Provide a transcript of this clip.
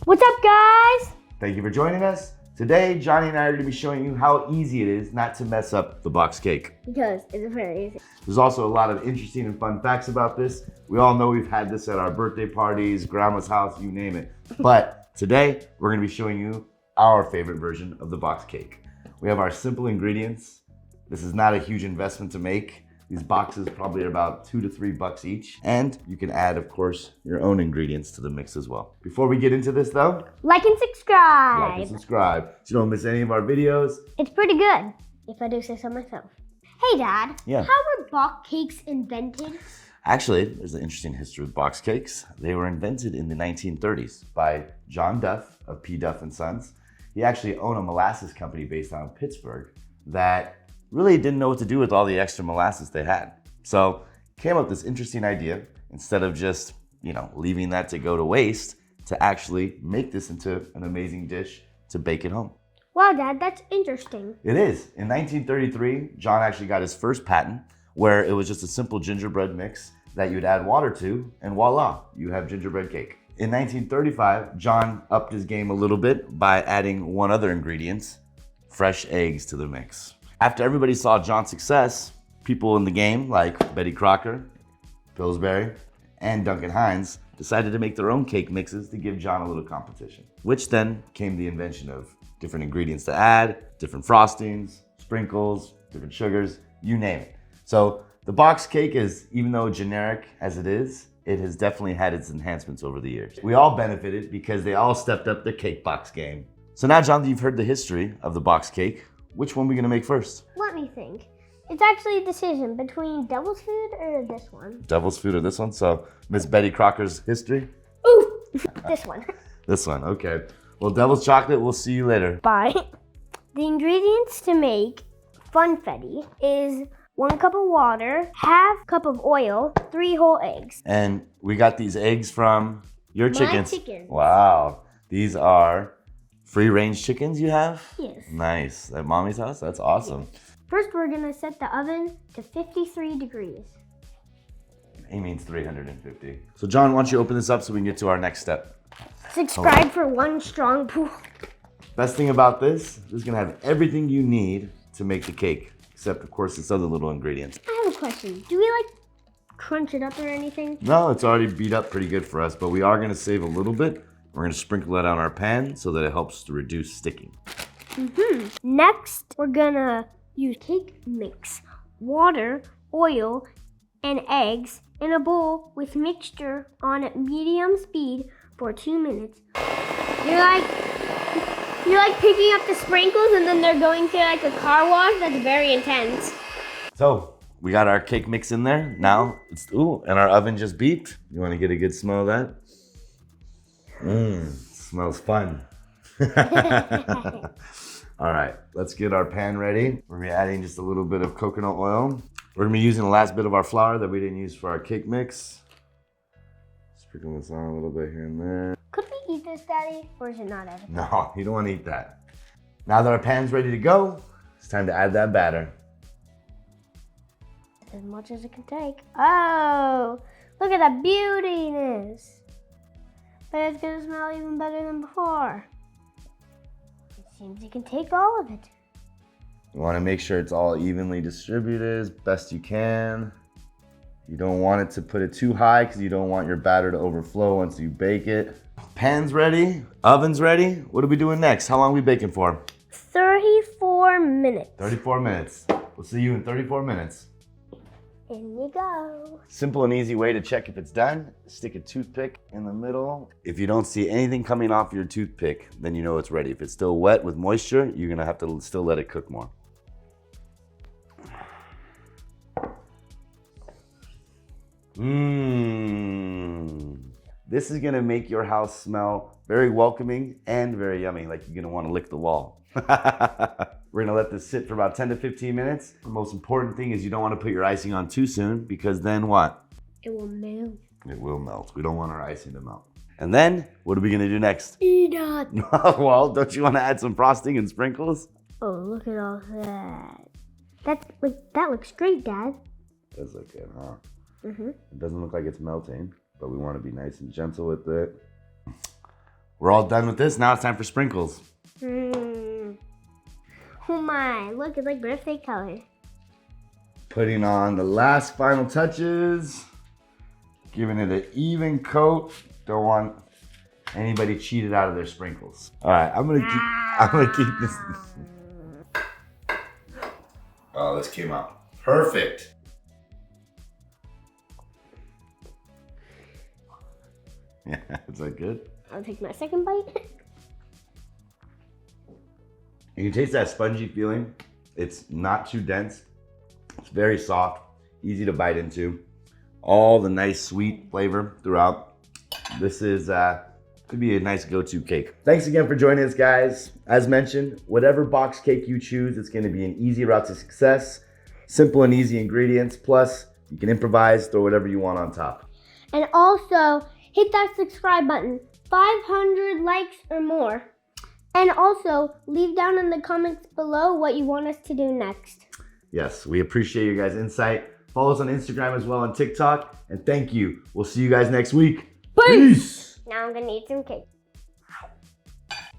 What's up, guys? Thank you for joining us. Today, Johnny and I are going to be showing you how easy it is not to mess up the box cake. Because it's very easy. There's also a lot of interesting and fun facts about this. We all know we've had this at our birthday parties, grandma's house, you name it. But today, we're going to be showing you our favorite version of the box cake. We have our simple ingredients. This is not a huge investment to make. These boxes probably are about $2 to $3 each. And you can add, of course, your own ingredients to the mix as well. Before we get into this though, Like and subscribe. like and subscribe so you don't miss any of our videos. It's pretty good, if I do say so myself. Hey, Dad. Yeah. How were box cakes invented? Actually, there's an interesting history with box cakes. They were invented in the 1930s by John Duff of P. Duff and Sons. He actually owned a molasses company based out of Pittsburgh that really didn't know what to do with all the extra molasses they had. So came up with this interesting idea, instead of just, leaving that to go to waste, to actually make this into an amazing dish to bake at home. Wow, Dad, that's interesting. It is. In 1933, John actually got his first patent, where it was just a simple gingerbread mix that you'd add water to, and voila, you have gingerbread cake. In 1935, John upped his game a little bit by adding one other ingredient, fresh eggs to the mix. After everybody saw John's success, people in the game like Betty Crocker, Pillsbury, and Duncan Hines decided to make their own cake mixes to give John a little competition, which then came the invention of different ingredients to add, different frostings, sprinkles, different sugars, you name it. So the box cake is, even though generic as it is, it has definitely had its enhancements over the years. We all benefited because they all stepped up the cake box game. So now, John, that you've heard the history of the box cake, which one are we gonna make first? Let me think. It's actually a decision between Devil's Food or this one. Devil's Food or this one? So Miss Betty Crocker's history? Ooh, this one. This one, okay. Well, Devil's Chocolate, we'll see you later. Bye. The ingredients to make funfetti is 1 cup of water, half cup of oil, 3 whole eggs. And we got these eggs from your chickens. Chickens. Wow. These are free-range chickens you have? Yes. Nice. At Mommy's house? That's awesome. First, we're gonna set the oven to 53 degrees. He means 350. So John, why don't you open this up so we can get to our next step? Subscribe for one strong pool. Best thing about this is gonna have everything you need to make the cake, except of course this other little ingredient. I have a question. Do we crunch it up or anything? No, it's already beat up pretty good for us, but we are gonna save a little bit. We're gonna sprinkle that on our pan so that it helps to reduce sticking. Next, we're gonna use cake mix, water, oil, and eggs in a bowl with mixture on medium speed for 2 minutes. You're like picking up the sprinkles and then they're going through like a car wash. That's very intense. So we got our cake mix in there. Now and our oven just beeped. You wanna get a good smell of that? Smells fun. All right, let's get our pan ready. We're gonna be adding just a little bit of coconut oil. We're gonna be using the last bit of our flour that we didn't use for our cake mix. Sprinkle this on a little bit here and there. Could we eat this, Daddy? Or is it not edible? No, you don't wanna eat that. Now that our pan's ready to go, it's time to add that batter. As much as it can take. Oh, look at that beautiness. But it's gonna smell even better than before. It seems you can take all of it. You wanna make sure it's all evenly distributed as best you can. You don't want it to put it too high because you don't want your batter to overflow once you bake it. Pan's ready, oven's ready. What are we doing next? How long are we baking for? 34 minutes. 34 minutes. We'll see you in 34 minutes. In you go. Simple and easy way to check if it's done. Stick a toothpick in the middle. If you don't see anything coming off your toothpick, then you know it's ready. If it's still wet with moisture, you're gonna have to still let it cook more. This is gonna make your house smell very welcoming and very yummy, like you're gonna wanna lick the wall. We're gonna let this sit for about 10 to 15 minutes. The most important thing is you don't wanna put your icing on too soon, because then what? It will melt. It will melt. We don't want our icing to melt. And then, what are we gonna do next? Eat it. Well, don't you wanna add some frosting and sprinkles? Oh, look at all that. That looks great, Dad. Does look good, huh? It doesn't look like it's melting, but we want to be nice and gentle with it. We're all done with this. Now it's time for sprinkles. Oh my, look, it's like birthday color. Putting on the last final touches. Giving it an even coat. Don't want anybody cheated out of their sprinkles. All right, I'm gonna keep this. Oh, this came out perfect. Yeah, is that good? I'll take my second bite. You can taste that spongy feeling. It's not too dense. It's very soft, easy to bite into. All the nice sweet flavor throughout. This is could be a nice go-to cake. Thanks again for joining us, guys. As mentioned, whatever box cake you choose, it's gonna be an easy route to success. Simple and easy ingredients. Plus, you can improvise, throw whatever you want on top. And also, hit that subscribe button. 500 likes or more. And also, leave down in the comments below what you want us to do next. Yes, we appreciate your guys' insight. Follow us on Instagram as well, on TikTok. And thank you. We'll see you guys next week. Peace. Now I'm gonna eat some cake.